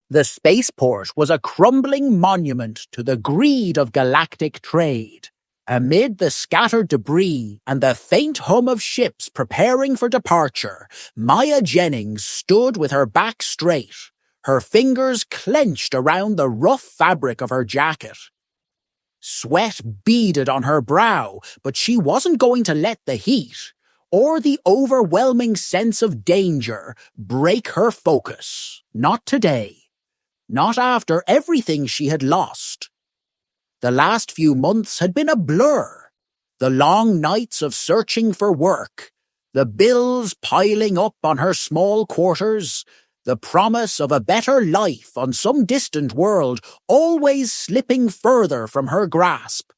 The spaceport was a crumbling monument to the greed of galactic trade. Amid the scattered debris and the faint hum of ships preparing for departure, Maya Jennings stood with her back straight, her fingers clenched around the rough fabric of her jacket. Sweat beaded on her brow, but she wasn't going to let the heat, or the overwhelming sense of danger, break her focus. Not today. Not after everything she had lost. The last few months had been a blur. The long nights of searching for work, the bills piling up on her small quarters, the promise of a better life on some distant world always slipping further from her grasp.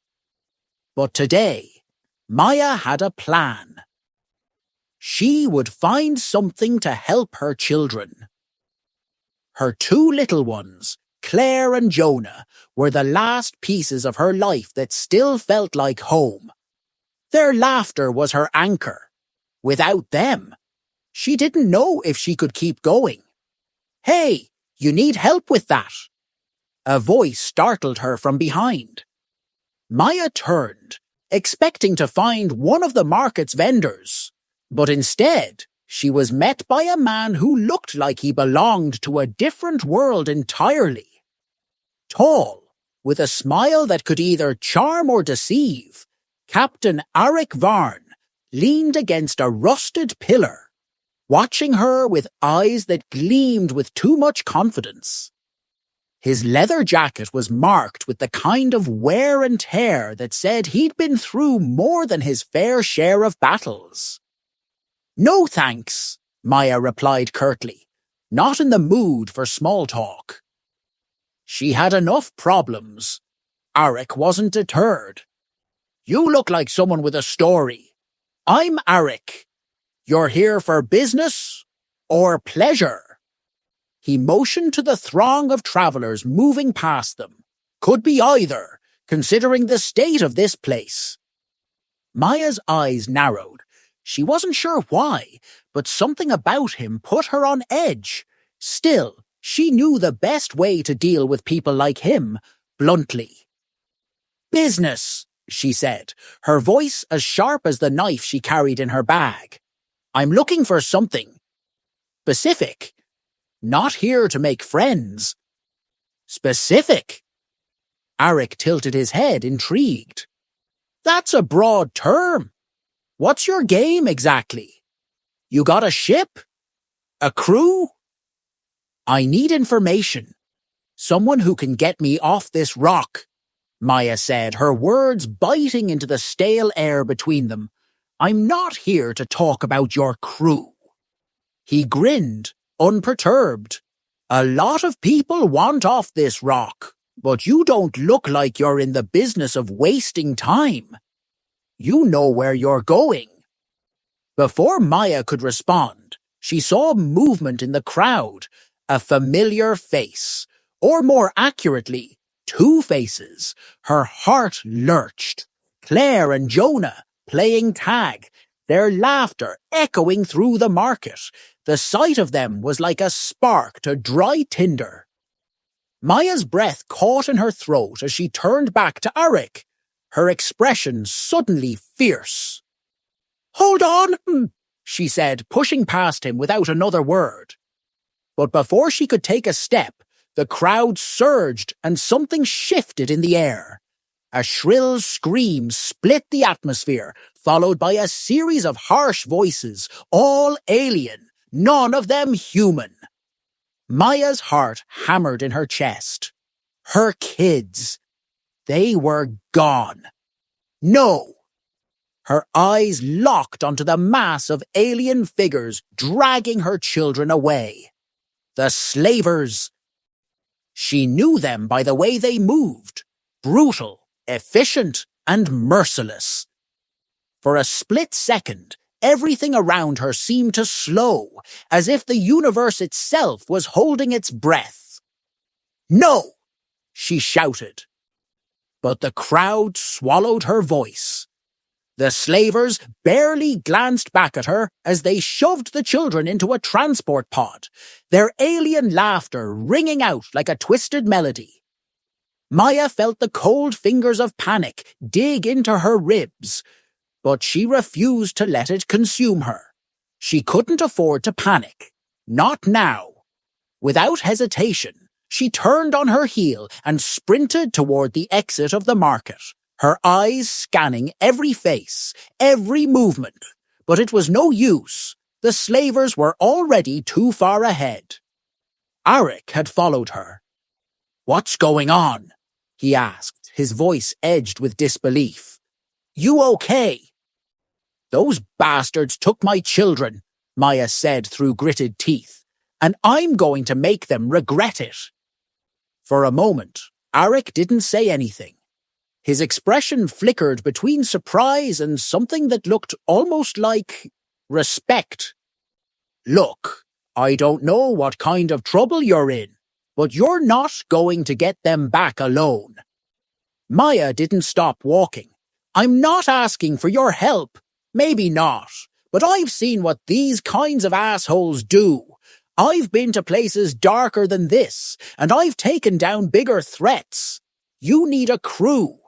But today, Maya had a plan. She would find something to help her children. Her two little ones, Claire and Jonah, were the last pieces of her life that still felt like home. Their laughter was her anchor. Without them, she didn't know if she could keep going. "Hey, you need help with that." A voice startled her from behind. Maya turned, expecting to find one of the market's vendors, but instead, she was met by a man who looked like he belonged to a different world entirely. Tall, with a smile that could either charm or deceive, Captain Arik Varn leaned against a rusted pillar, watching her with eyes that gleamed with too much confidence. His leather jacket was marked with the kind of wear and tear that said he'd been through more than his fair share of battles. "No thanks," Maya replied curtly, not in the mood for small talk. She had enough problems. Arik wasn't deterred. "You look like someone with a story. I'm Arik. You're here for business or pleasure?" He motioned to the throng of travelers moving past them. Could be either, considering the state of this place. Maya's eyes narrowed. She wasn't sure why, but something about him put her on edge. Still, she knew the best way to deal with people like him, bluntly. "Business," she said, her voice as sharp as the knife she carried in her bag. "I'm looking for something specific. Not here to make friends." "Specific?" Arik tilted his head, intrigued. "That's a broad term. What's your game exactly? You got a ship? A crew?" "I need information. Someone who can get me off this rock," Maya said, her words biting into the stale air between them. "I'm not here to talk about your crew." He grinned, unperturbed. "A lot of people want off this rock, but you don't look like you're in the business of wasting time. You know where you're going." Before Maya could respond, she saw movement in the crowd, a familiar face, or more accurately, two faces. Her heart lurched. Claire and Jonah playing tag, their laughter echoing through the market. The sight of them was like a spark to dry tinder. Maya's breath caught in her throat as she turned back to Arik, her expression suddenly fierce. "Hold on," she said, pushing past him without another word. But before she could take a step, the crowd surged and something shifted in the air. A shrill scream split the atmosphere, followed by a series of harsh voices, all alien, none of them human. Maya's heart hammered in her chest. Her kids. They were gone. No! Her eyes locked onto the mass of alien figures dragging her children away. The slavers. She knew them by the way they moved. Brutal, efficient, and merciless. For a split second, everything around her seemed to slow, as if the universe itself was holding its breath. "No!" she shouted. But the crowd swallowed her voice. The slavers barely glanced back at her as they shoved the children into a transport pod, their alien laughter ringing out like a twisted melody. Maya felt the cold fingers of panic dig into her ribs, but she refused to let it consume her. She couldn't afford to panic. Not now. Without hesitation, she turned on her heel and sprinted toward the exit of the market, her eyes scanning every face, every movement. But it was no use. The slavers were already too far ahead. Arik had followed her. "What's going on?" he asked, his voice edged with disbelief. "You okay?" "Those bastards took my children," Maya said through gritted teeth, "and I'm going to make them regret it." For a moment, Arik didn't say anything. His expression flickered between surprise and something that looked almost like respect. "Look, I don't know what kind of trouble you're in, but you're not going to get them back alone." Maya didn't stop walking. "I'm not asking for your help. Maybe not, but I've seen what these kinds of assholes do. I've been to places darker than this, and I've taken down bigger threats. You need a crew."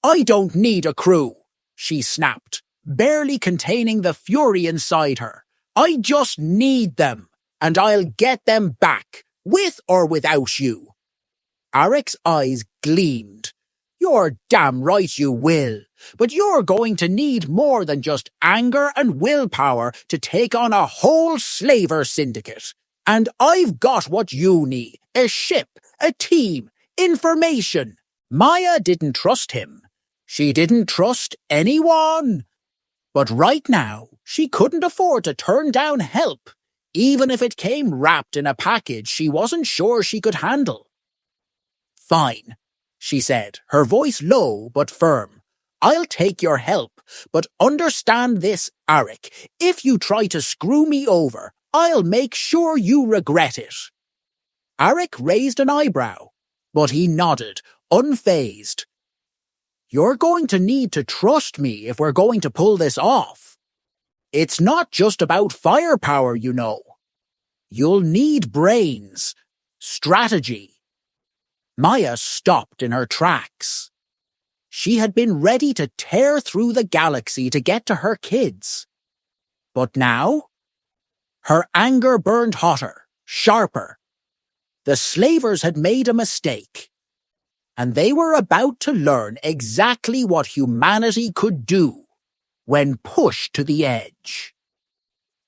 "I don't need a crew," she snapped, barely containing the fury inside her. "I just need them, and I'll get them back, with or without you." Arik's eyes gleamed. "You're damn right you will, but you're going to need more than just anger and willpower to take on a whole slaver syndicate. And I've got what you need: a ship, a team, information." Maya didn't trust him. She didn't trust anyone. But right now, she couldn't afford to turn down help, even if it came wrapped in a package she wasn't sure she could handle. "Fine," she said, her voice low but firm. "I'll take your help, but understand this, Arik. If you try to screw me over, I'll make sure you regret it." Arik raised an eyebrow, but he nodded, unfazed. "You're going to need to trust me if we're going to pull this off. It's not just about firepower, you know. You'll need brains, strategy." Maya stopped in her tracks. She had been ready to tear through the galaxy to get to her kids. But now? Her anger burned hotter, sharper. The slavers had made a mistake, and they were about to learn exactly what humanity could do when pushed to the edge.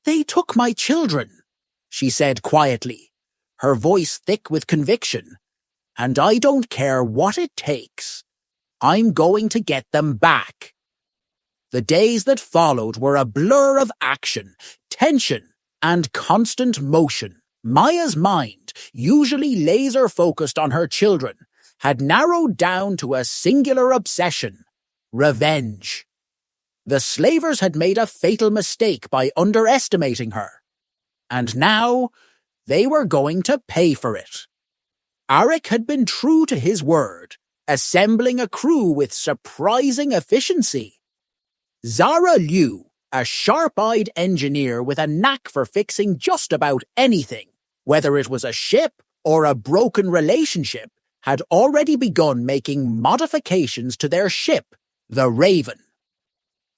"They took my children," she said quietly, her voice thick with conviction. "And I don't care what it takes. I'm going to get them back." The days that followed were a blur of action, tension, and constant motion. Maya's mind, usually laser-focused on her children, had narrowed down to a singular obsession: revenge. The slavers had made a fatal mistake by underestimating her, and now they were going to pay for it. Arik had been true to his word, assembling a crew with surprising efficiency. Zara Liu, a sharp-eyed engineer with a knack for fixing just about anything, whether it was a ship or a broken relationship, had already begun making modifications to their ship, the Raven.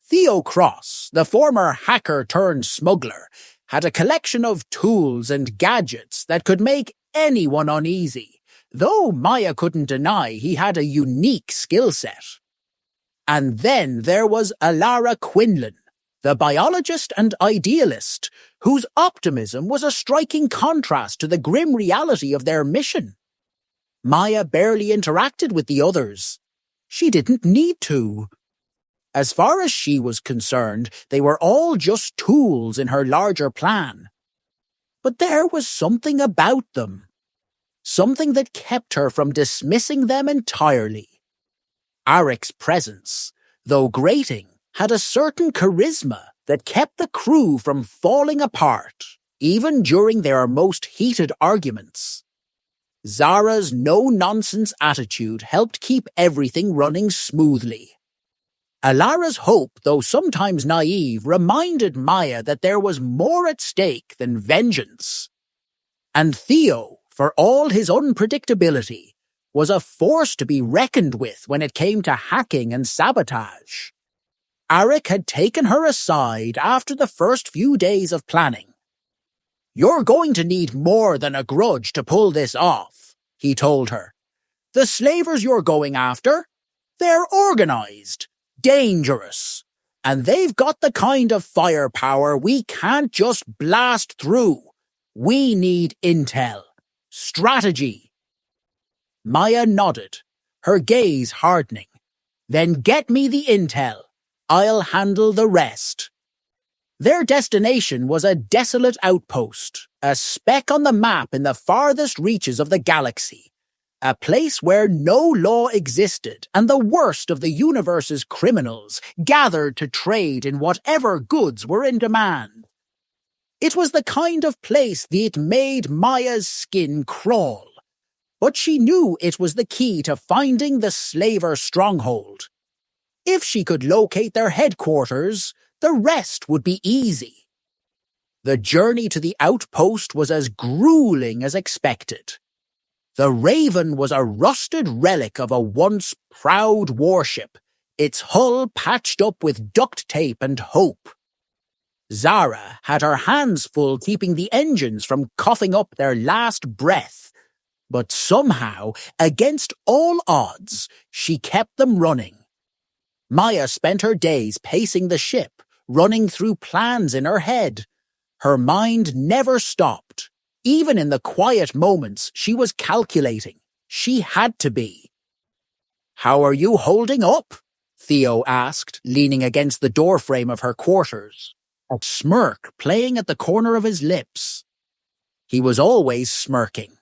Theo Cross, the former hacker-turned-smuggler, had a collection of tools and gadgets that could make anyone uneasy, though Maya couldn't deny he had a unique skill set. And then there was Alara Quinlan, the biologist and idealist, whose optimism was a striking contrast to the grim reality of their mission. Maya barely interacted with the others. She didn't need to. As far as she was concerned, they were all just tools in her larger plan. But there was something about them. Something that kept her from dismissing them entirely. Arik's presence, though grating, had a certain charisma that kept the crew from falling apart, even during their most heated arguments. Zara's no-nonsense attitude helped keep everything running smoothly. Alara's hope, though sometimes naive, reminded Maya that there was more at stake than vengeance. And Theo, for all his unpredictability, was a force to be reckoned with when it came to hacking and sabotage. Arik had taken her aside after the first few days of planning. "You're going to need more than a grudge to pull this off," he told her. "The slavers you're going after, they're organized, dangerous, and they've got the kind of firepower we can't just blast through. We need intel, strategy." Maya nodded, her gaze hardening. "Then get me the intel. I'll handle the rest." Their destination was a desolate outpost, a speck on the map in the farthest reaches of the galaxy, a place where no law existed and the worst of the universe's criminals gathered to trade in whatever goods were in demand. It was the kind of place that made Maya's skin crawl, but she knew it was the key to finding the slaver stronghold. If she could locate their headquarters, the rest would be easy. The journey to the outpost was as grueling as expected. The Raven was a rusted relic of a once proud warship, its hull patched up with duct tape and hope. Zara had her hands full keeping the engines from coughing up their last breath, but somehow, against all odds, she kept them running. Maya spent her days pacing the ship, running through plans in her head. Her mind never stopped. Even in the quiet moments, she was calculating. She had to be. "How are you holding up?" Theo asked, leaning against the doorframe of her quarters, a smirk playing at the corner of his lips. He was always smirking.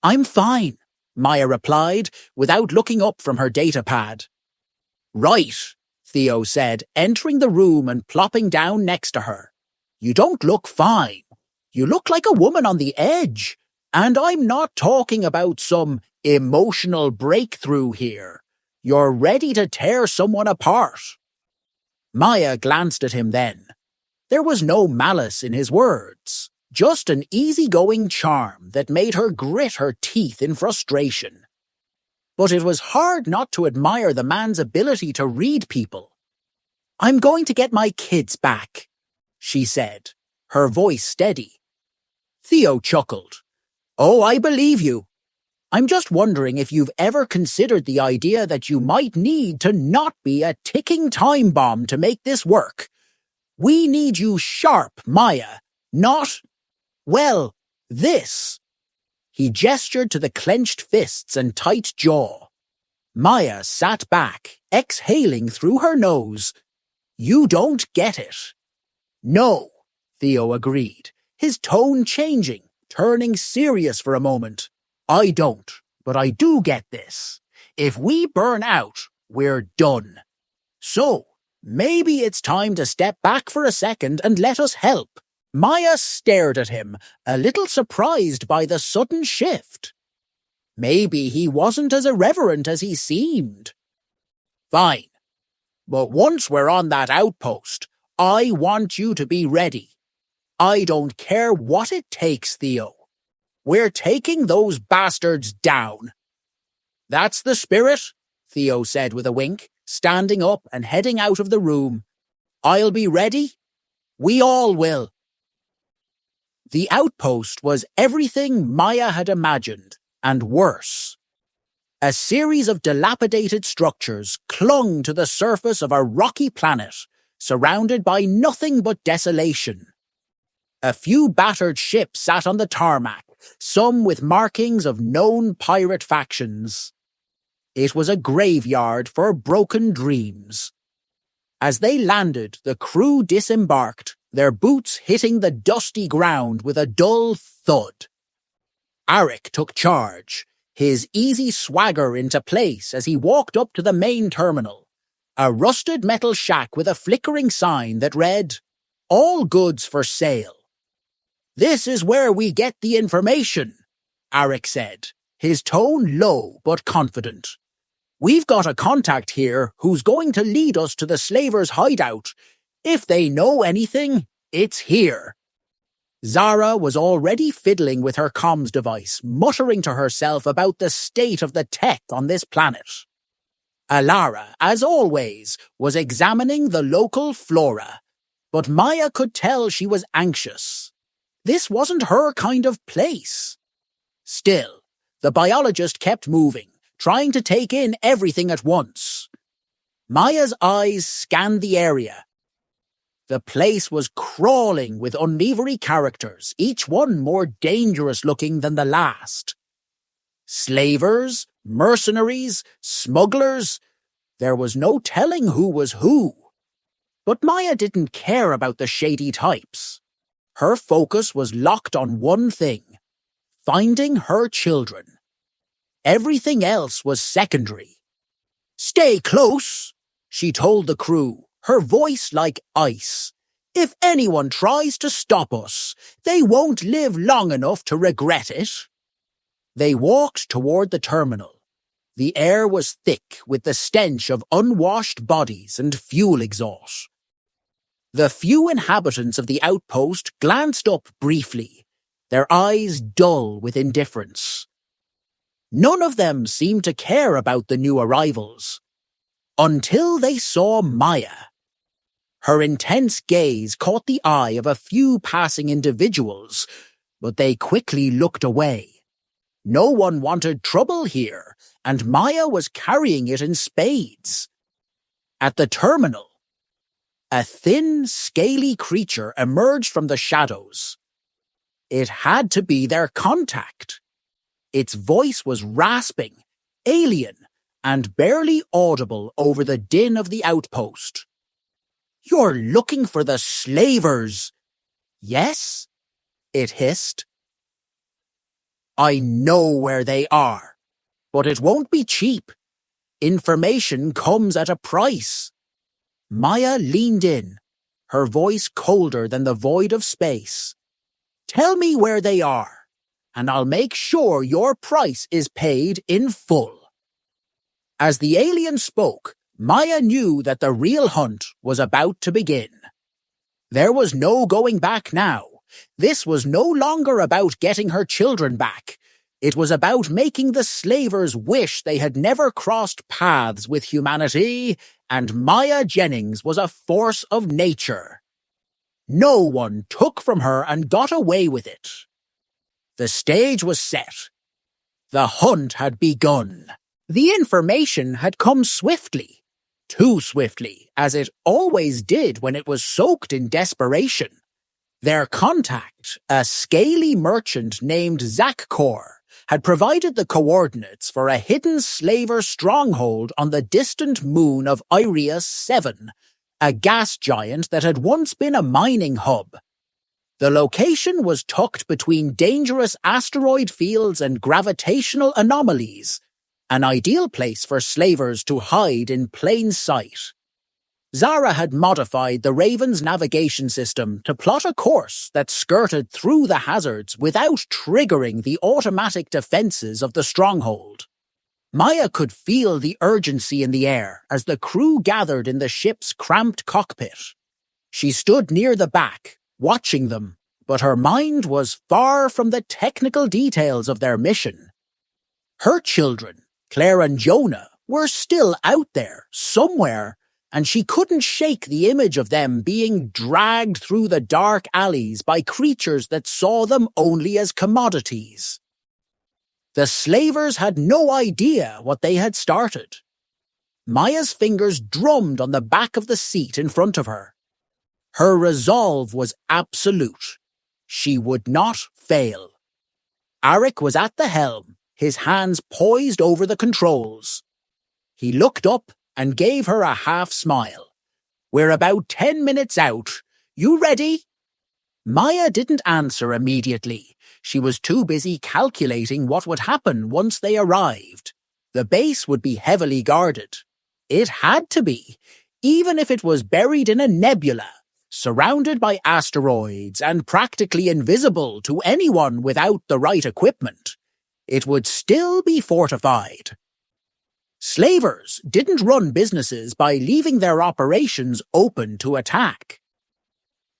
"I'm fine," Maya replied, without looking up from her datapad. "Right," Theo said, entering the room and plopping down next to her. "You don't look fine. You look like a woman on the edge. And I'm not talking about some emotional breakthrough here. You're ready to tear someone apart." Maya glanced at him then. There was no malice in his words, just an easygoing charm that made her grit her teeth in frustration. But it was hard not to admire the man's ability to read people. "I'm going to get my kids back," she said, her voice steady. Theo chuckled. "Oh, I believe you. I'm just wondering if you've ever considered the idea that you might need to not be a ticking time bomb to make this work. We need you sharp, Maya, not, well, this." He gestured to the clenched fists and tight jaw. Maya sat back, exhaling through her nose. "You don't get it." "No," Theo agreed, his tone changing, turning serious for a moment. "I don't, but I do get this. If we burn out, we're done. So, maybe it's time to step back for a second and let us help." Maya stared at him, a little surprised by the sudden shift. Maybe he wasn't as irreverent as he seemed. "Fine. But once we're on that outpost, I want you to be ready. I don't care what it takes, Theo. We're taking those bastards down." "That's the spirit," Theo said with a wink, standing up and heading out of the room. "I'll be ready. We all will." The outpost was everything Maya had imagined, and worse. A series of dilapidated structures clung to the surface of a rocky planet, surrounded by nothing but desolation. A few battered ships sat on the tarmac, some with markings of known pirate factions. It was a graveyard for broken dreams. As they landed, the crew disembarked, their boots hitting the dusty ground with a dull thud. Arik took charge, his easy swagger into place as he walked up to the main terminal, a rusted metal shack with a flickering sign that read, "All goods for sale." "This is where we get the information," Arik said, his tone low but confident. We've got a contact here who's going to lead us to the slavers' hideout. If they know anything, it's here." Zara was already fiddling with her comms device, muttering to herself about the state of the tech on this planet. Alara, as always, was examining the local flora, but Maya could tell she was anxious. This wasn't her kind of place. Still, the biologist kept moving, trying to take in everything at once. Maya's eyes scanned the area. The place was crawling with uneven characters, each one more dangerous looking than the last. Slavers, mercenaries, smugglers. There was no telling who was who. But Maya didn't care about the shady types. Her focus was locked on one thing: finding her children. Everything else was secondary. "Stay close," she told the crew, her voice like ice. "If anyone tries to stop us, they won't live long enough to regret it." They walked toward the terminal. The air was thick with the stench of unwashed bodies and fuel exhaust. The few inhabitants of the outpost glanced up briefly, their eyes dull with indifference. None of them seemed to care about the new arrivals, until they saw Maya. Her intense gaze caught the eye of a few passing individuals, but they quickly looked away. No one wanted trouble here, and Maya was carrying it in spades. At the terminal, a thin, scaly creature emerged from the shadows. It had to be their contact. Its voice was rasping, alien, and barely audible over the din of the outpost. "You're looking for the slavers." "Yes?" it hissed. "I know where they are, but it won't be cheap. Information comes at a price." Maya leaned in, her voice colder than the void of space. "Tell me where they are, and I'll make sure your price is paid in full." As the alien spoke, Maya knew that the real hunt was about to begin. There was no going back now. This was no longer about getting her children back. It was about making the slavers wish they had never crossed paths with humanity, and Maya Jennings was a force of nature. No one took from her and got away with it. The stage was set. The hunt had begun. The information had come swiftly. Too swiftly, as it always did when it was soaked in desperation. Their contact, a scaly merchant named Zakkor, had provided the coordinates for a hidden slaver stronghold on the distant moon of Irius 7, a gas giant that had once been a mining hub. The location was tucked between dangerous asteroid fields and gravitational anomalies, an ideal place for slavers to hide in plain sight. Zara had modified the Raven's navigation system to plot a course that skirted through the hazards without triggering the automatic defenses of the stronghold. Maya could feel the urgency in the air as the crew gathered in the ship's cramped cockpit. She stood near the back, watching them, but her mind was far from the technical details of their mission. Her children, Claire and Jonah, were still out there, somewhere, and she couldn't shake the image of them being dragged through the dark alleys by creatures that saw them only as commodities. The slavers had no idea what they had started. Maya's fingers drummed on the back of the seat in front of her. Her resolve was absolute. She would not fail. Arik was at the helm, his hands poised over the controls. He looked up and gave her a half-smile. "We're about 10 minutes out. You ready?" Maya didn't answer immediately. She was too busy calculating what would happen once they arrived. The base would be heavily guarded. It had to be, even if it was buried in a nebula, surrounded by asteroids and practically invisible to anyone without the right equipment. It would still be fortified. Slavers didn't run businesses by leaving their operations open to attack.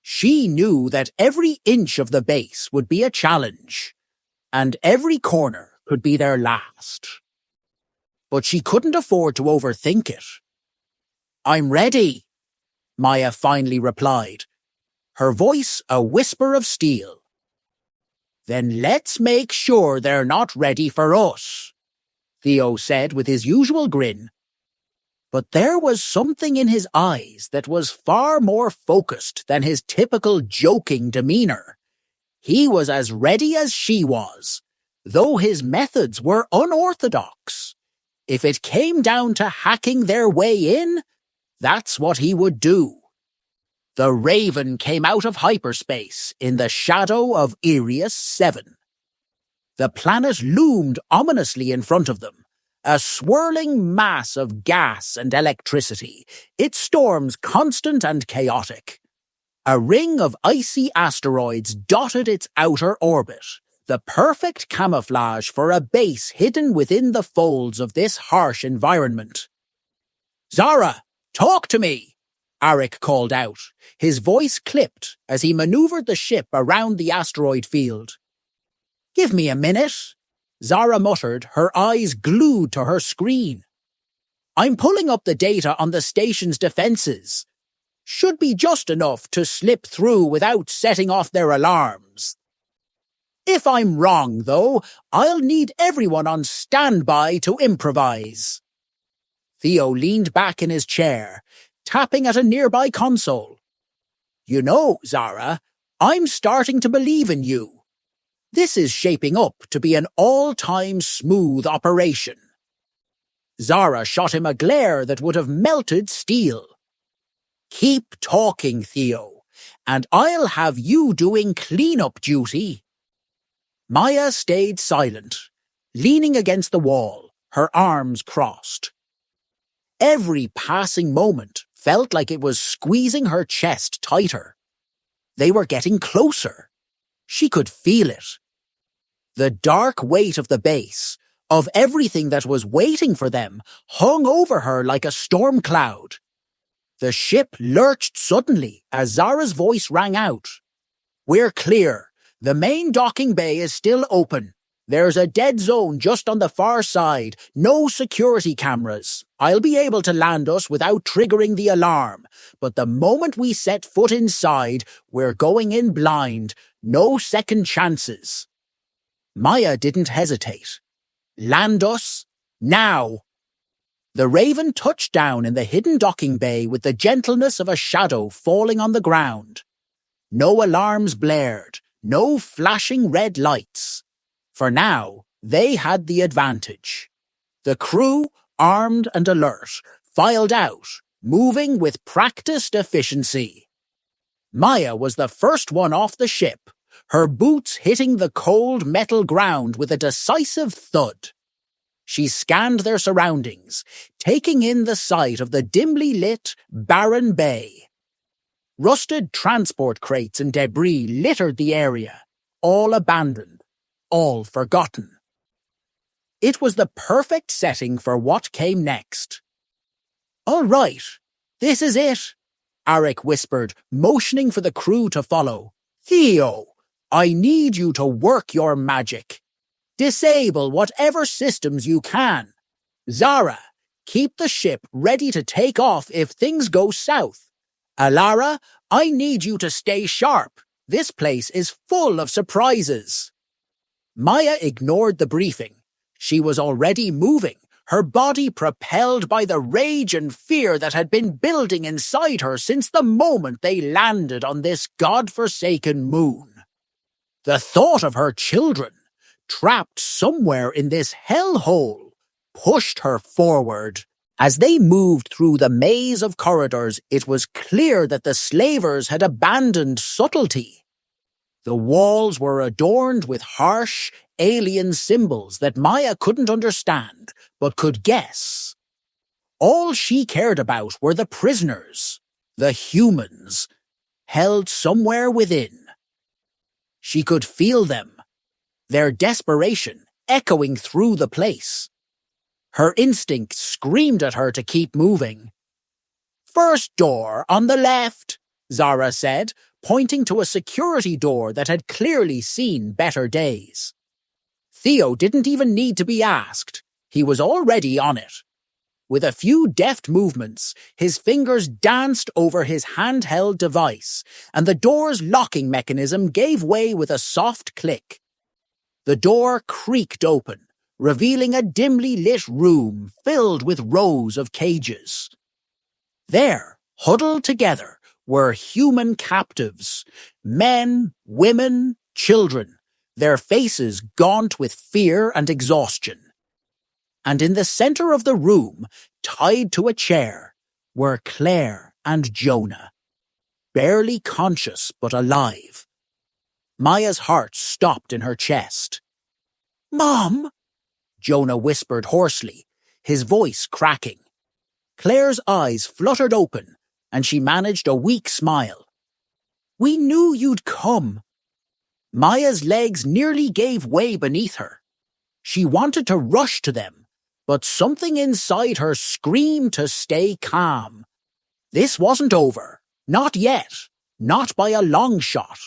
She knew that every inch of the base would be a challenge, and every corner could be their last. But she couldn't afford to overthink it. "I'm ready," Maya finally replied, her voice a whisper of steel. "Then let's make sure they're not ready for us," Theo said with his usual grin. But there was something in his eyes that was far more focused than his typical joking demeanor. He was as ready as she was, though his methods were unorthodox. If it came down to hacking their way in, that's what he would do. The Raven came out of hyperspace in the shadow of Irius 7. The planet loomed ominously in front of them, a swirling mass of gas and electricity, its storms constant and chaotic. A ring of icy asteroids dotted its outer orbit, the perfect camouflage for a base hidden within the folds of this harsh environment. "Zara, talk to me!" Arik called out, his voice clipped as he maneuvered the ship around the asteroid field. "Give me a minute," Zara muttered, her eyes glued to her screen. "I'm pulling up the data on the station's defenses. Should be just enough to slip through without setting off their alarms. If I'm wrong, though, I'll need everyone on standby to improvise." Theo leaned back in his chair, tapping at a nearby console. "You know, Zara, I'm starting to believe in you. This is shaping up to be an all-time smooth operation." Zara shot him a glare that would have melted steel. "Keep talking, Theo, and I'll have you doing cleanup duty." Maya stayed silent, leaning against the wall, her arms crossed. Every passing moment felt like it was squeezing her chest tighter. They were getting closer. She could feel it. The dark weight of the base, of everything that was waiting for them, hung over her like a storm cloud. The ship lurched suddenly as Zara's voice rang out. "We're clear. The main docking bay is still open. There's a dead zone just on the far side. No security cameras. I'll be able to land us without triggering the alarm. But the moment we set foot inside, we're going in blind. No second chances." Maya didn't hesitate. "Land us now." The Raven touched down in the hidden docking bay with the gentleness of a shadow falling on the ground. No alarms blared, no flashing red lights. For now, they had the advantage. The crew, armed and alert, filed out, moving with practiced efficiency. Maya was the first one off the ship, her boots hitting the cold metal ground with a decisive thud. She scanned their surroundings, taking in the sight of the dimly lit, barren bay. Rusted transport crates and debris littered the area, all abandoned, all forgotten. It was the perfect setting for what came next. "All right, this is it," Arik whispered, motioning for the crew to follow. "Theo, I need you to work your magic. Disable whatever systems you can. Zara, keep the ship ready to take off if things go south. Alara, I need you to stay sharp. This place is full of surprises." Maya ignored the briefing. She was already moving, her body propelled by the rage and fear that had been building inside her since the moment they landed on this god-forsaken moon. The thought of her children, trapped somewhere in this hellhole, pushed her forward. As they moved through the maze of corridors, it was clear that the slavers had abandoned subtlety. The walls were adorned with harsh, alien symbols that Maya couldn't understand, but could guess. All she cared about were the prisoners, the humans, held somewhere within. She could feel them, their desperation echoing through the place. Her instinct screamed at her to keep moving. "First door on the left," Zara said, pointing to a security door that had clearly seen better days. Theo didn't even need to be asked. He was already on it. With a few deft movements, his fingers danced over his handheld device, and the door's locking mechanism gave way with a soft click. The door creaked open, revealing a dimly lit room filled with rows of cages. There, huddled together, were human captives, men, women, children, their faces gaunt with fear and exhaustion. And in the center of the room, tied to a chair, were Claire and Jonah, barely conscious but alive. Maya's heart stopped in her chest. "Mom!" Jonah whispered hoarsely, his voice cracking. Claire's eyes fluttered open, and she managed a weak smile. "We knew you'd come." Maya's legs nearly gave way beneath her. She wanted to rush to them, but something inside her screamed to stay calm. This wasn't over. Not yet. Not by a long shot.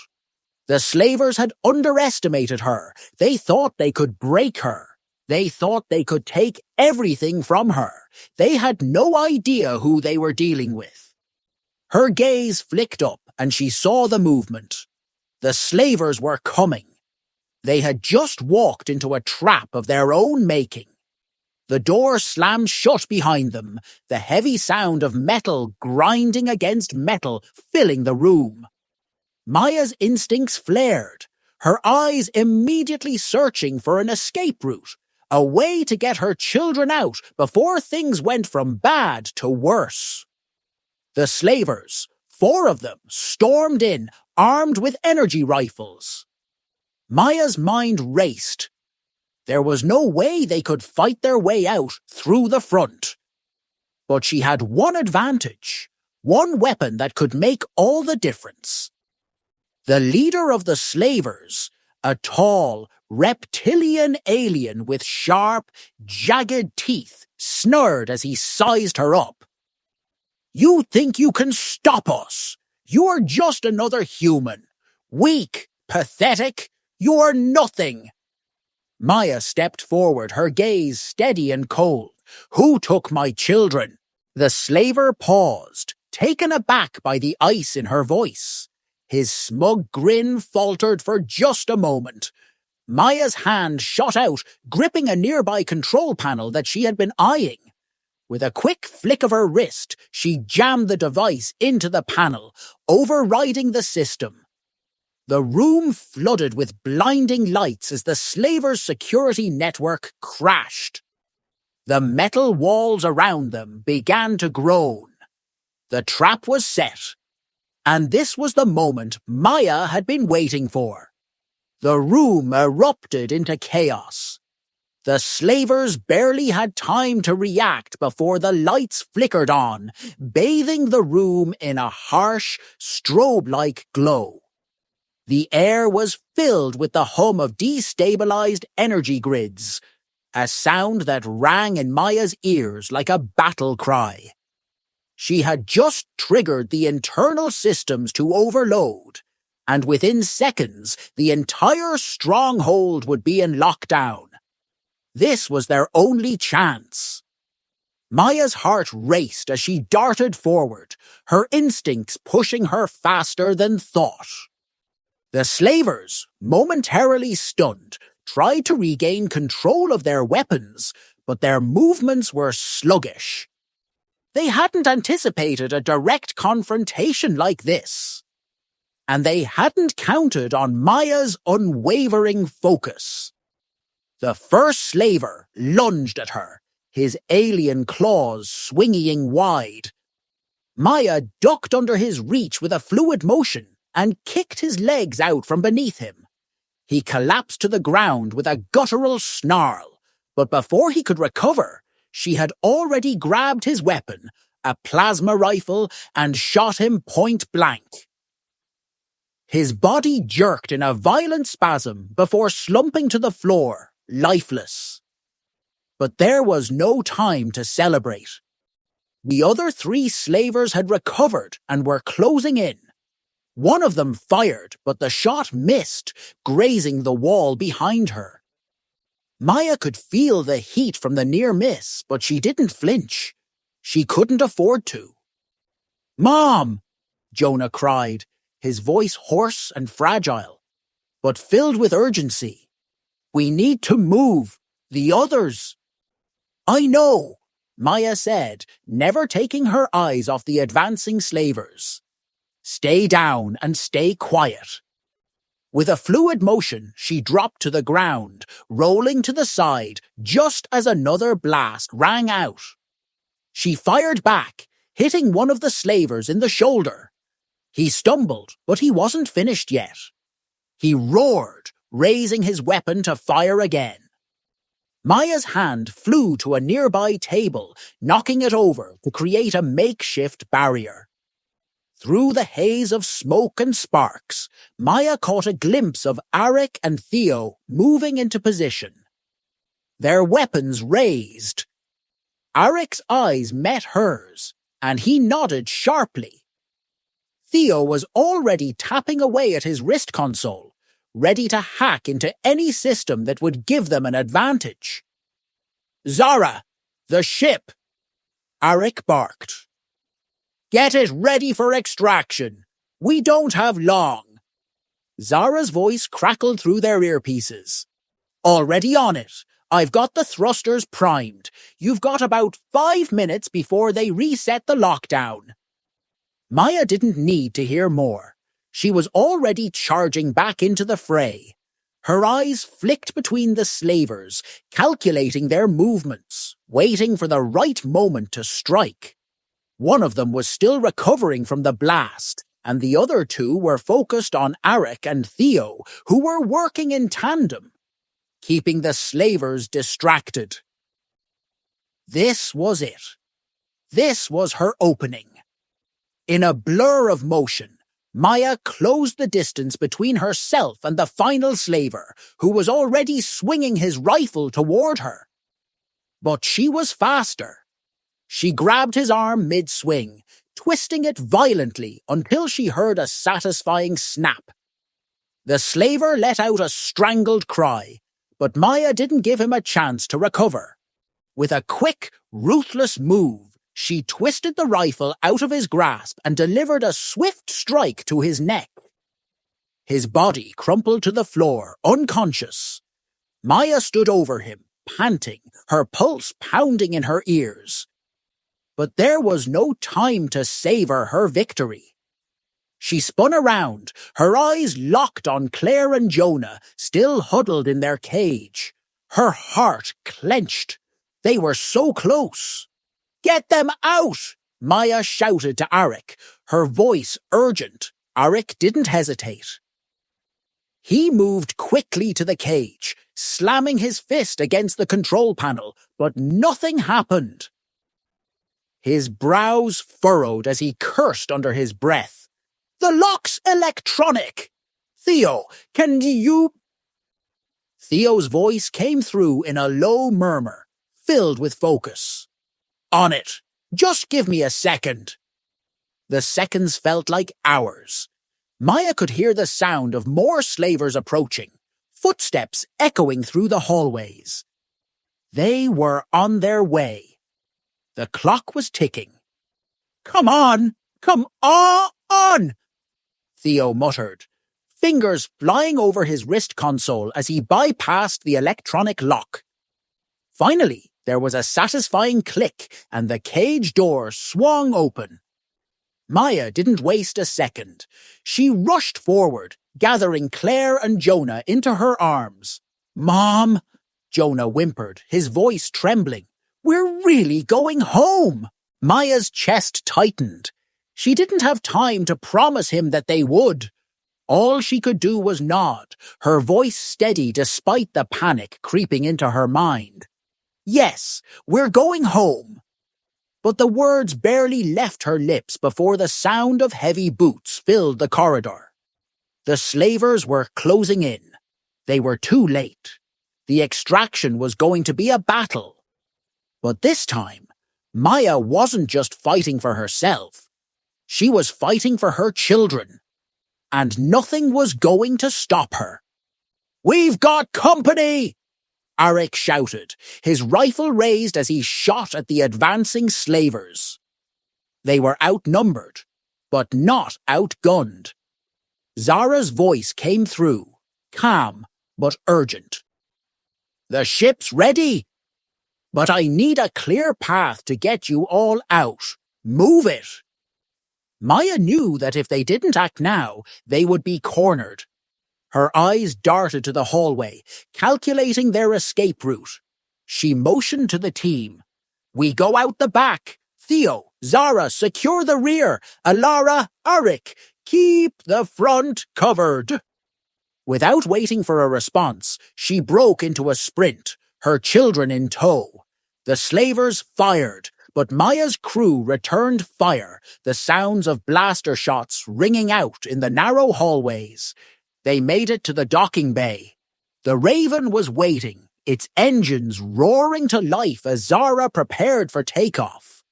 The slavers had underestimated her. They thought they could break her. They thought they could take everything from her. They had no idea who they were dealing with. Her gaze flicked up, and she saw the movement. The slavers were coming. They had just walked into a trap of their own making. The door slammed shut behind them, the heavy sound of metal grinding against metal filling the room. Maya's instincts flared, her eyes immediately searching for an escape route, a way to get her children out before things went from bad to worse. The slavers, 4 of them, stormed in, armed with energy rifles. Maya's mind raced. There was no way they could fight their way out through the front. But she had one advantage, one weapon that could make all the difference. The leader of the slavers, a tall, reptilian alien with sharp, jagged teeth, snarled as he sized her up. "You think you can stop us? You're just another human. Weak, pathetic, you're nothing." Maya stepped forward, her gaze steady and cold. "Who took my children?" The slaver paused, taken aback by the ice in her voice. His smug grin faltered for just a moment. Maya's hand shot out, gripping a nearby control panel that she had been eyeing. With a quick flick of her wrist, she jammed the device into the panel, overriding the system. The room flooded with blinding lights as the slavers' security network crashed. The metal walls around them began to groan. The trap was set, and this was the moment Maya had been waiting for. The room erupted into chaos. The slavers barely had time to react before the lights flickered on, bathing the room in a harsh, strobe-like glow. The air was filled with the hum of destabilized energy grids, a sound that rang in Maya's ears like a battle cry. She had just triggered the internal systems to overload, and within seconds the entire stronghold would be in lockdown. This was their only chance. Maya's heart raced as she darted forward, her instincts pushing her faster than thought. The slavers, momentarily stunned, tried to regain control of their weapons, but their movements were sluggish. They hadn't anticipated a direct confrontation like this. And they hadn't counted on Maya's unwavering focus. The first slaver lunged at her, his alien claws swinging wide. Maya ducked under his reach with a fluid motion and kicked his legs out from beneath him. He collapsed to the ground with a guttural snarl, but before he could recover, she had already grabbed his weapon, a plasma rifle, and shot him point blank. His body jerked in a violent spasm before slumping to the floor, lifeless. But there was no time to celebrate. The other 3 slavers had recovered and were closing in. One of them fired, but the shot missed, grazing the wall behind her. Maya could feel the heat from the near miss, but she didn't flinch. She couldn't afford to. "Mom!" Jonah cried, his voice hoarse and fragile, but filled with urgency. "We need to move. The others." "I know," Maya said, never taking her eyes off the advancing slavers. "Stay down and stay quiet." With a fluid motion, she dropped to the ground, rolling to the side just as another blast rang out. She fired back, hitting one of the slavers in the shoulder. He stumbled, but he wasn't finished yet. He roared, raising his weapon to fire again. Maya's hand flew to a nearby table, knocking it over to create a makeshift barrier. Through the haze of smoke and sparks, Maya caught a glimpse of Arik and Theo moving into position. Their weapons raised. Arik's eyes met hers, and he nodded sharply. Theo was already tapping away at his wrist console, ready to hack into any system that would give them an advantage. "Zara, the ship!" Arik barked. "Get it ready for extraction. We don't have long." Zara's voice crackled through their earpieces. "Already on it. I've got the thrusters primed. You've got about 5 minutes before they reset the lockdown." Maya didn't need to hear more. She was already charging back into the fray. Her eyes flicked between the slavers, calculating their movements, waiting for the right moment to strike. One of them was still recovering from the blast, and the other 2 were focused on Arik and Theo, who were working in tandem, keeping the slavers distracted. This was it. This was her opening. In a blur of motion, Maya closed the distance between herself and the final slaver, who was already swinging his rifle toward her. But she was faster. She grabbed his arm mid-swing, twisting it violently until she heard a satisfying snap. The slaver let out a strangled cry, but Maya didn't give him a chance to recover. With a quick, ruthless move, she twisted the rifle out of his grasp and delivered a swift strike to his neck. His body crumpled to the floor, unconscious. Maya stood over him, panting, her pulse pounding in her ears. But there was no time to savor her victory. She spun around, her eyes locked on Claire and Jonah, still huddled in their cage. Her heart clenched. They were so close. "Get them out!" Maya shouted to Arik, her voice urgent. Arik didn't hesitate. He moved quickly to the cage, slamming his fist against the control panel, but nothing happened. His brows furrowed as he cursed under his breath. "The lock's electronic! Theo, can you—" Theo's voice came through in a low murmur, filled with focus. "On it. Just give me a second." The seconds felt like hours. Maya could hear the sound of more slavers approaching, footsteps echoing through the hallways. They were on their way. The clock was ticking. Come on! Come on! Theo muttered, fingers flying over his wrist console as he bypassed the electronic lock. Finally, there was a satisfying click and the cage door swung open. Maya didn't waste a second. She rushed forward, gathering Claire and Jonah into her arms. "Mom," Jonah whimpered, his voice trembling. "We're really going home." Maya's chest tightened. She didn't have time to promise him that they would. All she could do was nod, her voice steady despite the panic creeping into her mind. "Yes, we're going home." But the words barely left her lips before the sound of heavy boots filled the corridor. The slavers were closing in. They were too late. The extraction was going to be a battle, But this time, Maya wasn't just fighting for herself. She was fighting for her children, and nothing was going to stop her. "We've got company!" Arik shouted, his rifle raised as he shot at the advancing slavers. They were outnumbered, but not outgunned. Zara's voice came through, calm but urgent. "The ship's ready, but I need a clear path to get you all out. Move it!" Maya knew that if they didn't act now, they would be cornered. Her eyes darted to the hallway, calculating their escape route. She motioned to the team. "We go out the back. Theo, Zara, secure the rear. Alara, Arik, keep the front covered." Without waiting for a response, she broke into a sprint, her children in tow. The slavers fired, but Maya's crew returned fire, the sounds of blaster shots ringing out in the narrow hallways. They made it to the docking bay. The Raven was waiting, its engines roaring to life as Zara prepared for takeoff.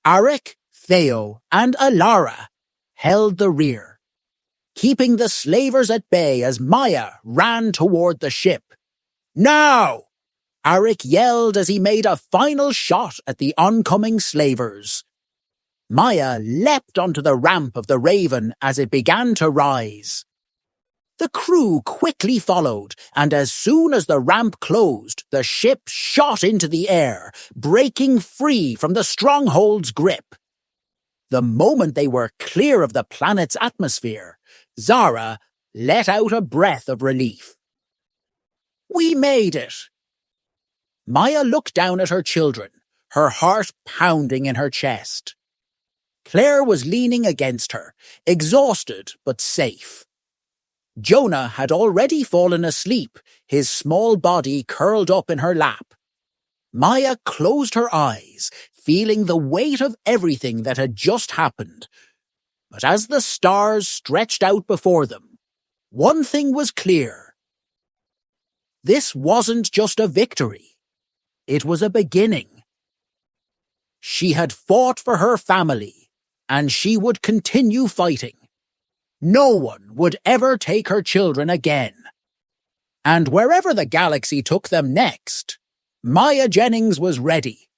Arik, Theo, and Alara held the rear, keeping the slavers at bay as Maya ran toward the ship. "Now!" Arik yelled as he made a final shot at the oncoming slavers. Maya leapt onto the ramp of the Raven as it began to rise. The crew quickly followed, and as soon as the ramp closed, the ship shot into the air, breaking free from the stronghold's grip. The moment they were clear of the planet's atmosphere, Zara let out a breath of relief. "We made it!" Maya looked down at her children, her heart pounding in her chest. Claire was leaning against her, exhausted but safe. Jonah had already fallen asleep, his small body curled up in her lap. Maya closed her eyes, feeling the weight of everything that had just happened. But as the stars stretched out before them, one thing was clear. This wasn't just a victory. It was a beginning. She had fought for her family, and she would continue fighting. No one would ever take her children again. And wherever the galaxy took them next, Maya Jennings was ready.